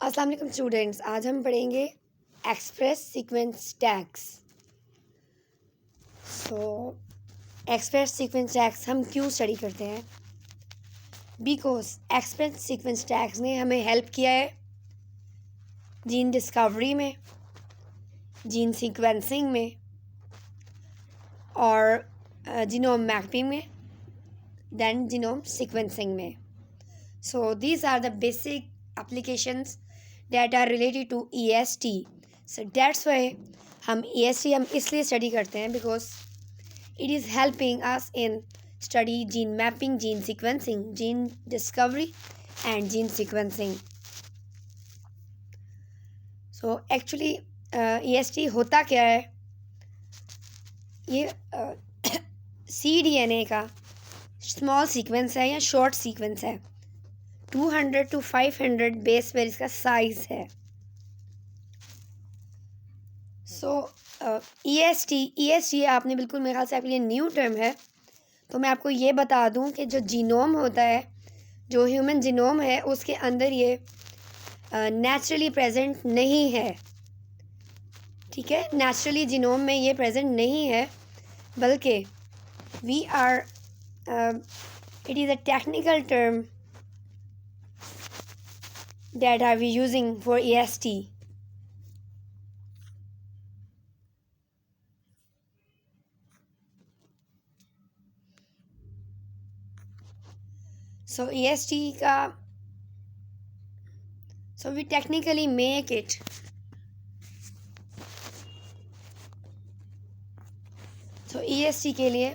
अस्सलाम वालेकुम स्टूडेंट्स, आज हम पढ़ेंगे एक्सप्रेस सीक्वेंस टैग्स। सो एक्सप्रेस सीक्वेंस टैग्स हम क्यों स्टडी करते हैं? बिकॉज एक्सप्रेस सीक्वेंस टैग्स ने हमें हेल्प किया है जीन डिस्कवरी में, जीन सीक्वेंसिंग में और जीनोम मैपिंग में, दैन जीनोम सीक्वेंसिंग में। So these are the basic applications that are related to EST. So that's why हम EST हम इसलिए स्टडी करते हैं because it is helping us in study gene mapping, gene sequencing, gene discovery and gene sequencing. So actually EST होता क्या है? ये cDNA का स्मॉल सीक्वेंस है या शॉर्ट सीक्वेंस है। 200 to 500 बेस पेयर इसका साइज है। सो EST आपने बिल्कुल मेरे ख्याल से आपके लिए न्यू टर्म है, तो मैं आपको ये बता दूं कि जो जीनोम होता है, जो ह्यूमन जीनोम है, उसके अंदर ये नेचुरली प्रेजेंट नहीं है। ठीक है, नेचुरली जीनोम में ये प्रेजेंट नहीं है, बल्कि we are it is a technical term that are we using for EST. So EST का so we technically make it so EST के लिए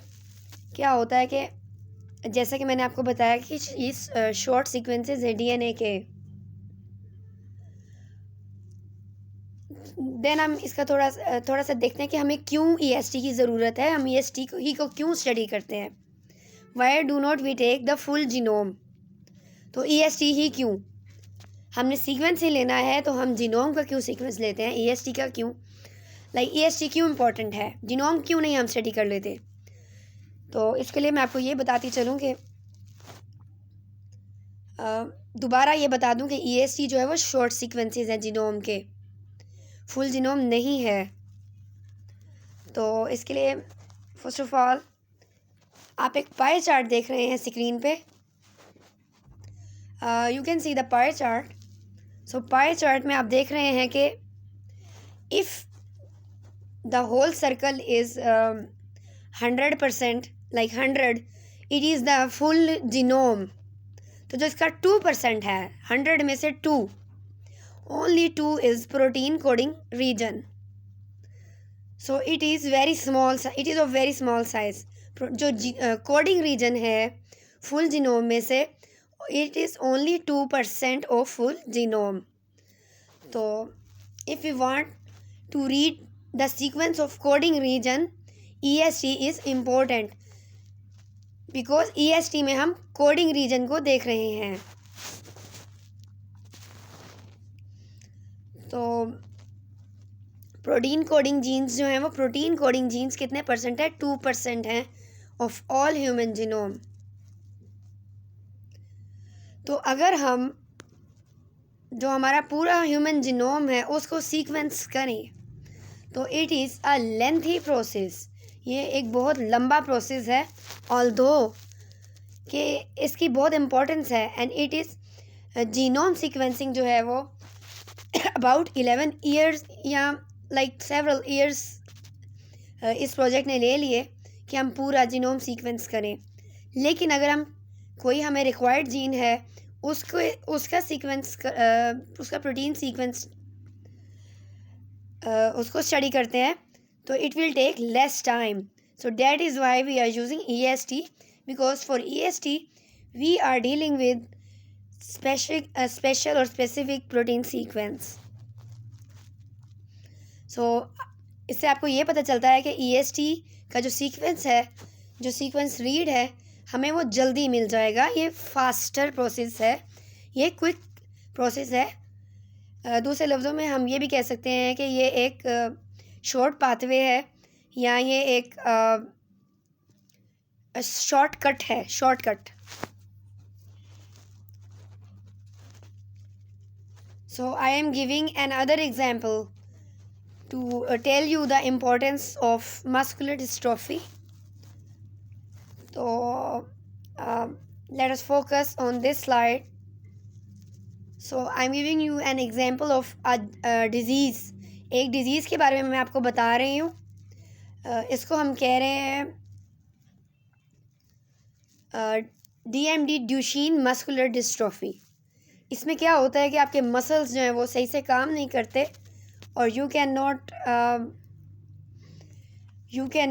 क्या होता है कि जैसा कि मैंने आपको बताया कि इस शॉर्ट सीक्वेंसेस है DNA के, देन हम इसका थोड़ा सा देखते हैं कि हमें क्यों EST की ज़रूरत है, हम EST को क्यों स्टडी करते हैं। Why do not we take the full genome? तो EST ही क्यों? हमने सीक्वेंस ही लेना है तो हम जीनोम का क्यों सीक्वेंस लेते हैं, EST का क्यों? EST क्यों इम्पोर्टेंट है, जीनोम क्यों नहीं हम स्टडी कर लेते? तो इसके लिए मैं आपको ये बताती चलूँ कि दोबारा ये बता दूं कि EST जो है वो शॉर्ट सीक्वेंसेस हैं जीनोम के, फुल जीनोम नहीं है। तो इसके लिए फर्स्ट ऑफ ऑल आप एक पाई चार्ट देख रहे हैं स्क्रीन पे, you can see the pie chart. So pie chart में आप देख रहे हैं कि if the whole circle is 100% 100, it is the full genome. तो जो इसका 2% है 100 में से 2, only 2 is protein coding region. So it is very small, it is of very small size. जो कोडिंग रीजन है फुल जीनोम में से, it is only 2% of full genome. तो if you want to read the sequence of coding region, EST is important because EST में हम coding region को देख रहे हैं। तो प्रोटीन कोडिंग जीन्स जो हैं वो प्रोटीन कोडिंग जीन्स कितने परसेंट है? 2% हैं ऑफ ऑल ह्यूमन जीनोम। तो अगर हम जो हमारा पूरा ह्यूमन जीनोम है उसको सीक्वेंस करें तो it is a lengthy process, ये एक बहुत लंबा प्रोसेस है, ऑल्दो कि इसकी बहुत इम्पोर्टेंस है। And it is genome sequencing जो है वो अबाउट 11 ईयर्स या सेवरल ईयर्स इस प्रोजेक्ट ने ले लिए कि हम पूरा जीनोम सीक्वेंस करें। लेकिन अगर हम कोई हमें रिक्वायर्ड जीन है उसका सीक्वेंस उसका प्रोटीन सीक्वेंस उसको स्टडी करते हैं तो it will take less time. So that is why we are using EST, because for EST we are dealing with special और स्पेसिफिक प्रोटीन सीक्वेंस। सो इससे आपको ये पता चलता है कि EST का जो सीक्वेंस है, जो सीक्वेंस रीड है, हमें वो जल्दी मिल जाएगा। ये फास्टर प्रोसेस है, ये क्विक प्रोसेस है। दूसरे लफ्ज़ों में हम ये भी कह सकते हैं कि ये एक शॉर्ट पाथवे है या ये एक शॉर्टकट है, shortcut. So I am giving another example to tell you the importance of muscular dystrophy. So let us focus on this slide. So I'm giving you an example of a disease. एक disease के बारे में मैं आपको बता रही हूँ. इसको हम कह रहे हैं DMD, ड्यूशेन मस्कुलर डिस्ट्रॉफी. इसमें क्या होता है कि आपके मसल्स जो हैं वो सही से काम नहीं करते और you can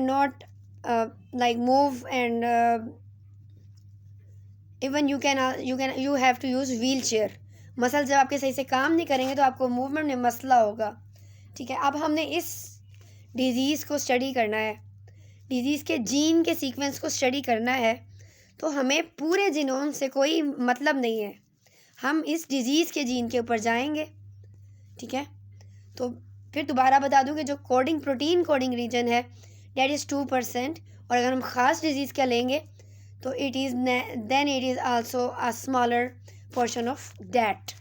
not like move and even you have to use wheelchair. Muscle जब आपके सही से काम नहीं करेंगे तो आपको मूवमेंट में मसला होगा. ठीक है, अब हमने इस डिज़ीज़ को स्टडी करना है, डिज़ीज़ के जीन के सीक्वेंस को स्टडी करना है. तो हमें पूरे जीनोम से कोई मतलब नहीं है, हम इस डिज़ीज़ के जीन के ऊपर जाएंगे. ठीक है, तो फिर दोबारा बता दूं कि जो प्रोटीन कोडिंग रीजन है डेट इज़ 2%. और अगर हम ख़ास डिज़ीज़ का लेंगे तो it is also a smaller portion of that.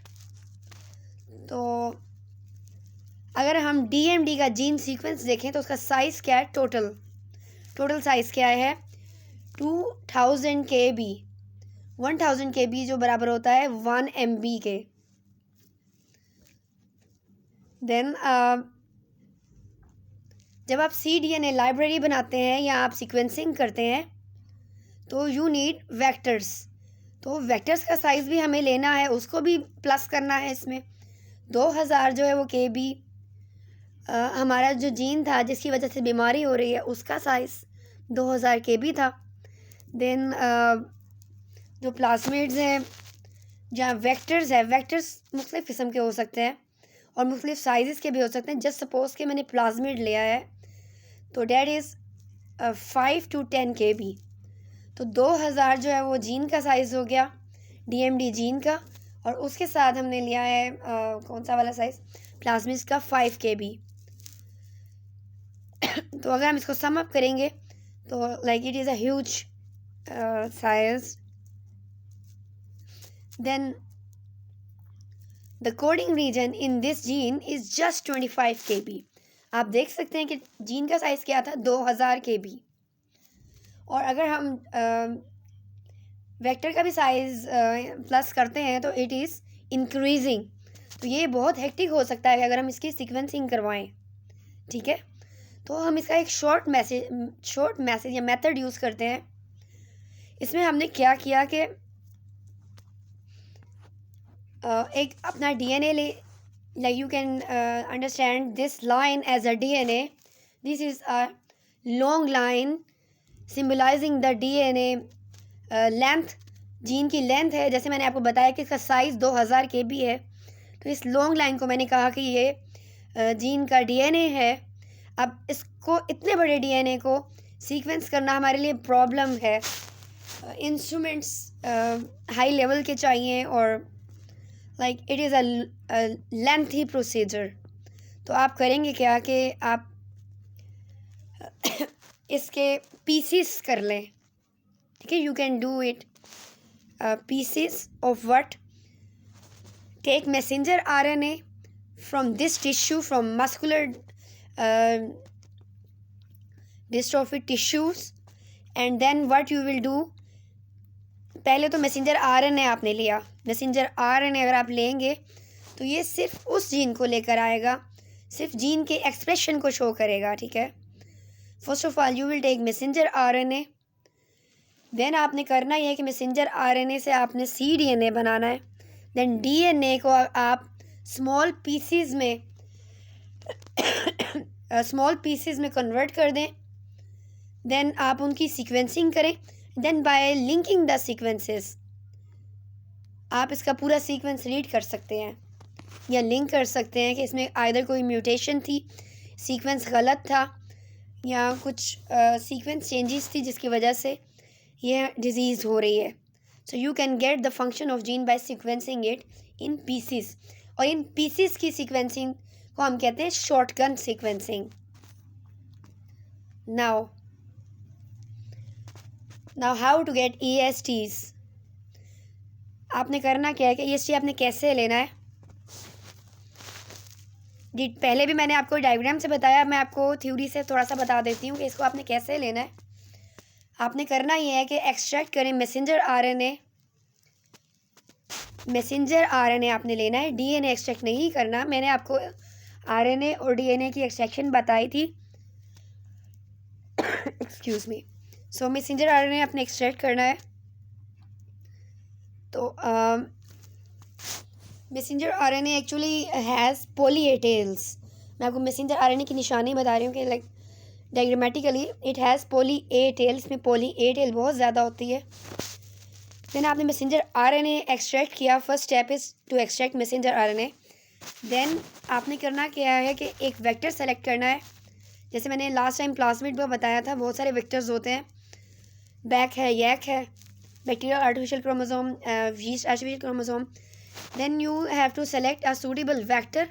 तो अगर हम DMD का जीन सीक्वेंस देखें तो उसका साइज़ क्या है, टोटल साइज़ क्या है 2000 KB. 1000 KB जो बराबर होता है 1 MB के. देन जब आप cDNA लाइब्रेरी बनाते हैं या आप सीक्वेंसिंग करते हैं तो यू नीड वेक्टर्स. तो वेक्टर्स का साइज़ भी हमें लेना है, उसको भी प्लस करना है. इसमें 2000 जो है वो KB हमारा जो जीन था जिसकी वजह से बीमारी हो रही है उसका साइज़ 2000 KB था. देन जो प्लाज्मिड्स हैं जहाँ वेक्टर्स है, वेक्टर्स मुख्तलिफ़ किस्म के हो सकते हैं और मुख्तलिफ़ साइज़ के भी हो सकते हैं. जस्ट सपोज़ कि मैंने प्लाज्मिड लिया है तो डेट इज़ 5 to 10 KB. तो 2000 जो है वो जीन का साइज़ हो गया, DMD जीन का, और उसके साथ हमने लिया है कौन सा वाला साइज़, प्लाज्मिड्स का 5 KB. तो अगर हम इसको सम अप करेंगे तो like it is a huge size. Then the coding region in this gene is just 25 KB. आप देख सकते हैं कि जीन का साइज़ क्या था, 2000 KB. और अगर हम वेक्टर का भी साइज़ प्लस करते हैं तो इट इज़ इंक्रीजिंग. तो ये बहुत हेक्टिक हो सकता है अगर हम इसकी सीक्वेंसिंग करवाएं. ठीक है, तो हम इसका एक शॉर्ट मैसेज या मेथड यूज़ करते हैं. इसमें हमने क्या किया कि एक अपना DNA ले, like you can understand this line as a DNA. This is a long line symbolizing the DNA length. Gene की लेंथ है, जैसे मैंने आपको बताया कि इसका साइज़ 2000 KB है. तो इस लॉन्ग लाइन को मैंने कहा कि ये जीन का DNA है. अब इसको इतने बड़े DNA को सीक्वेंस करना हमारे लिए प्रॉब्लम है. इंस्ट्रूमेंट्स हाई लेवल के चाहिए और like it is a lengthy procedure. तो आप करेंगे क्या कि आप इसके पीसीस कर लें. ठीक है, you can do it. Pieces of what, take messenger RNA from this tissue, from muscular dystrophy tissues, and then what you will do. पहले तो मैसेंजर RNA आपने लिया. मैसेंजर RNA अगर आप लेंगे तो ये सिर्फ उस जीन को लेकर आएगा, सिर्फ जीन के एक्सप्रेशन को शो करेगा. ठीक है, first of all you will take messenger RNA. Then आपने करना ये है कि मैसेंजर RNA से आपने cDNA बनाना है. देन DNA को आप स्मॉल पीसीज में कन्वर्ट कर दें. देन आप उनकी सीक्वेंसिंग करें. Then by linking the sequences आप इसका पूरा सीक्वेंस रीड कर सकते हैं या लिंक कर सकते हैं कि इसमें आइदर कोई म्यूटेशन थी, सीक्वेंस गलत था, या कुछ सीक्वेंस चेंजेस थी जिसकी वजह से ये डिज़ीज़ हो रही है. So you can get the function of gene by sequencing it in pieces. और इन पीसीस की सीक्वेंसिंग को हम कहते हैं shotgun sequencing. Now how to get ESTs. आपने करना क्या है कि EST आपने कैसे लेना है. पहले भी मैंने आपको डायग्राम से बताया, मैं आपको थ्योरी से थोड़ा सा बता देती हूँ कि इसको आपने कैसे लेना है। आपने करना ये है कि एक्सट्रैक्ट करें मैसेंजर आरएनए आपने लेना है, डीएनए एक्सट्रैक्ट नहीं करना। मैंने आपको आरएनए और डीएनए की एक्सट्रैक्शन बताई थी। Excuse me. So messenger RNA आपने एक्सट्रैक्ट करना है। तो messenger RNA actually has poly A tails. मैं आपको मैसेंजर आरएनए की निशानी बता रही हूँ कि like diagrammatically it has poly A tail. इसमें पॉली ए टेल बहुत ज़्यादा होती है। देन आपने मैसेंजर आरएनए एक्सट्रैक्ट किया। First step is to extract messenger RNA. Then आपने करना क्या है कि एक वेक्टर सेलेक्ट करना है। जैसे मैंने लास्ट टाइम क्लासमेट में बताया था, बहुत सारे वेक्टर्स होते हैं। बैक है, यैक है, bacterial artificial chromosome, yeast artificial chromosome. Then you have to select a suitable vector.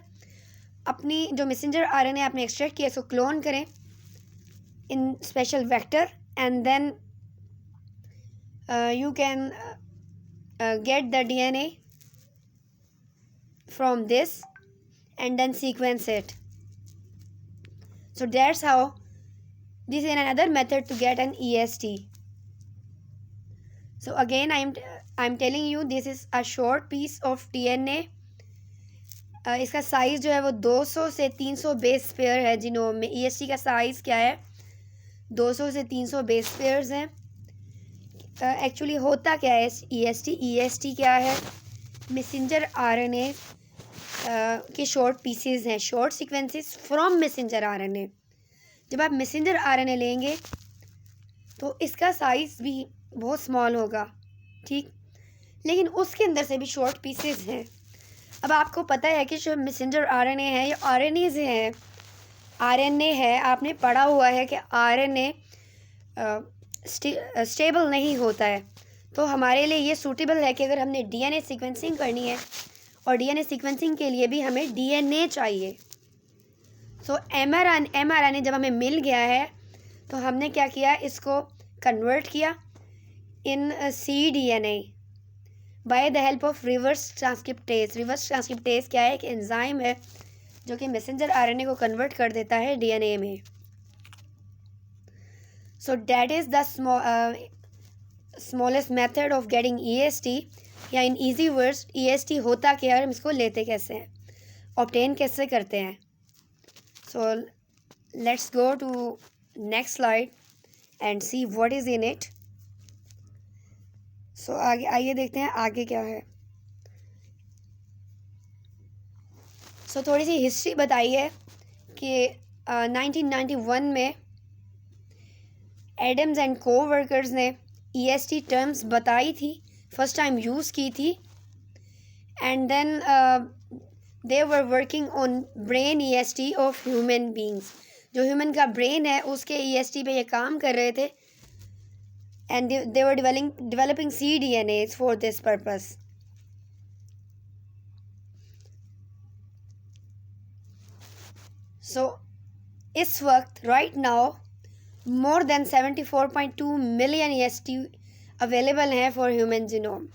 अपनी जो मैसेंजर आरएनए आपने एक्सट्रैक्ट किया इसको क्लोन करें in special vector and then you can get the DNA from this and then sequence it. So that's how this is another method to get an EST. So again I'm telling you this is a short piece of DNA. इसका size जो है वो 200 से 300 base pair है genome में। EST का size क्या है? 200 से 300 बेस पेयर्स हैं। एक्चुअली होता क्या है EST क्या है? मैसेंजर आरएनए के शॉर्ट पीसेस हैं, short sequences from messenger RNA. जब आप मैसेंजर आरएनए लेंगे तो इसका साइज़ भी बहुत स्मॉल होगा, ठीक, लेकिन उसके अंदर से भी शॉर्ट पीसेस हैं। अब आपको पता है कि जो मैसेंजर आरएनए है या आरएनए से है, आरएनए है, आपने पढ़ा हुआ है कि आरएनए स्टेबल नहीं होता है। तो हमारे लिए ये सूटेबल है कि अगर हमने डीएनए सीक्वेंसिंग करनी है और डीएनए सीक्वेंसिंग के लिए भी हमें डीएनए चाहिए। सो एमआरएनए जब हमें मिल गया है तो हमने क्या किया, इसको कन्वर्ट किया इन cDNA by the help of reverse transcriptase. Reverse transcriptase क्या है? एक एंजाइम है जो कि मैसेंजर आरएनए को कन्वर्ट कर देता है डीएनए में। So that is the smallest method of getting EST, या in easy words EST होता क्या है, हम इसको लेते कैसे हैं, obtain कैसे करते हैं। So let's go to next slide and see what is in it. So आइए देखते हैं आगे क्या है। So थोड़ी सी हिस्ट्री बताई है कि 1991 में एडम्स एंड कोवर्कर्स ने EST टर्म्स बताई थी, फर्स्ट टाइम यूज़ की थी। And then they were working on brain EST of human beings. जो ह्यूमन का ब्रेन है उसके EST पे ये काम कर रहे थे। And they were developing cDNAs for this purpose. So इस वक्त right now more than 74.2 million EST available हैं फॉर ह्यूमन जीनोम।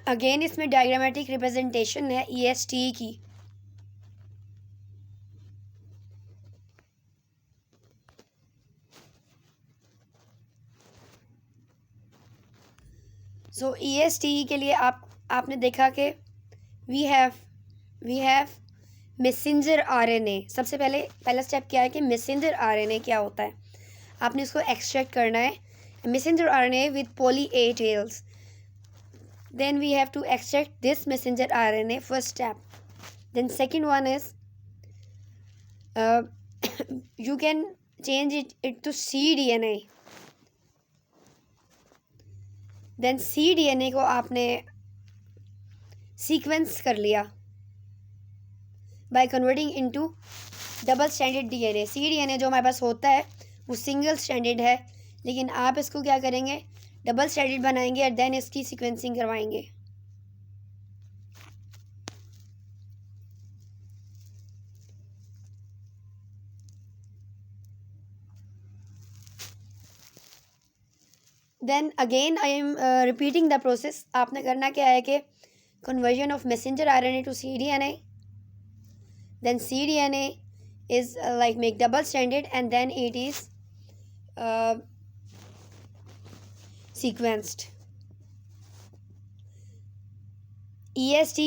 अगेन इसमें डायग्रामेटिक रिप्रेजेंटेशन है EST की। सो EST के लिए आपने देखा कि वी हैव मैसेंजर आरएनए। सबसे पहला स्टेप क्या है कि मैसेंजर आरएनए क्या होता है, आपने इसको एक्सट्रैक्ट करना है। Messenger RNA with poly A tails. Then we have to extract this messenger RNA, first step. Then second one is you can change it to cDNA. Then cDNA को आपने sequence कर लिया by converting into double standard DNA। cDNA जो हमारे पास होता है वो single standard है, लेकिन आप इसको क्या करेंगे, डबल स्टैंडर्ड बनाएंगे और देन इसकी सीक्वेंसिंग करवाएंगे। Then again I am repeating the process. आपने करना क्या है कि conversion of messenger RNA to cDNA. Then cDNA is like make double stranded, and then it is sequenced. EST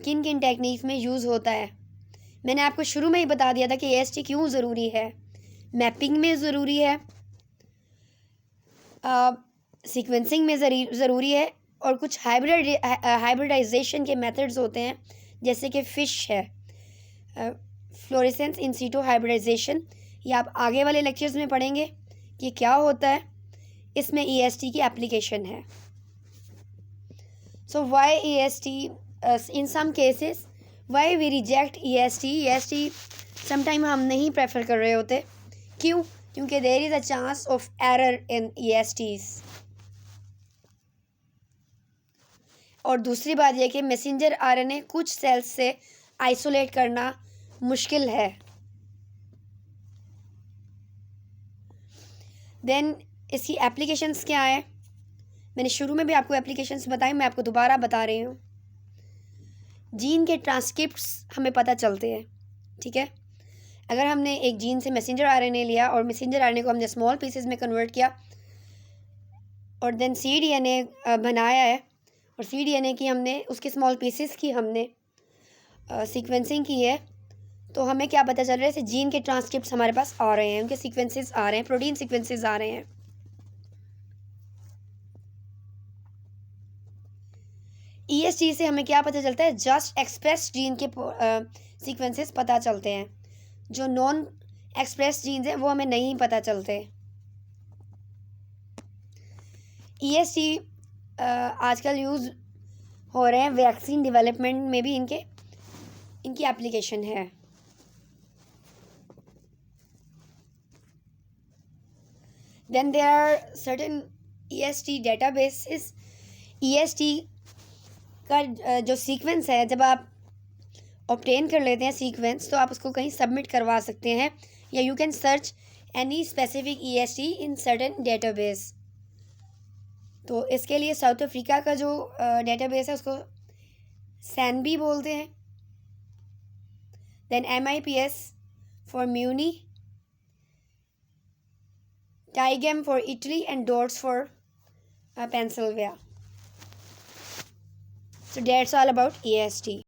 किन किन टेक्निक्स में यूज़ होता है? मैंने आपको शुरू में ही बता दिया था कि EST क्यों ज़रूरी है. मैपिंग में ज़रूरी है, सीक्वेंसिंग में ज़रूरी है, और कुछ हाइब्रिडाइजेशन के मेथड्स होते हैं, जैसे कि फ़िश है, फ्लोरेसेंस इन सीटो हाइब्रिडाइजेशन. ये आप आगे वाले लेक्चर्स में पढ़ेंगे कि क्या होता है. इसमें EST की एप्लीकेशन है. सो Y EST in some cases why we reject EST sometime हम नहीं प्रेफर कर रहे होते. क्यों? क्योंकि there is a chance of error in ESTs. और दूसरी बात यह कि मैसेंजर RNA कुछ सेल्स से आइसोलेट करना मुश्किल है. देन इसकी एप्लीकेशंस क्या है? मैंने शुरू में भी आपको एप्लीकेशंस बताई, मैं आपको दोबारा बता रही हूँ. जीन के ट्रांसक्रिप्ट्स हमें पता चलते हैं, ठीक है. अगर हमने एक जीन से मैसेंजर RNA लिया और मैसेंजर RNA को हमने स्मॉल पीसेस में कन्वर्ट किया और देन cDNA बनाया है, और cDNA की हमने उसके स्मॉल पीसेस की हमने सीक्वेंसिंग की है, तो हमें क्या पता चल रहा है? जीन के ट्रांसक्रिप्ट्स हमारे पास आ रहे हैं, उनके सीक्वेंसेस आ रहे हैं, प्रोटीन सीक्वेंसेस आ रहे हैं. EST से हमें क्या पता चलता है? जस्ट एक्सप्रेस जीन के सीक्वेंसेस पता चलते हैं. जो नॉन एक्सप्रेस जीन्स हैं वो हमें नहीं पता चलते. EST आजकल यूज़ हो रहे हैं वैक्सीन डेवलपमेंट में भी, इनकी एप्लीकेशन है. Then there are certain EST databases. EST का जो सीक्वेंस है, जब आप ऑब्टेन कर लेते हैं सीक्वेंस, तो आप उसको कहीं सबमिट करवा सकते हैं, या you can search any specific EST in certain database. तो इसके लिए साउथ अफ्रीका का जो डेटाबेस है उसको सैनबी बोलते हैं. Then MIPS for Munich, TIGEM for Italy, and DOTS for Pennsylvania. So that's all about EST.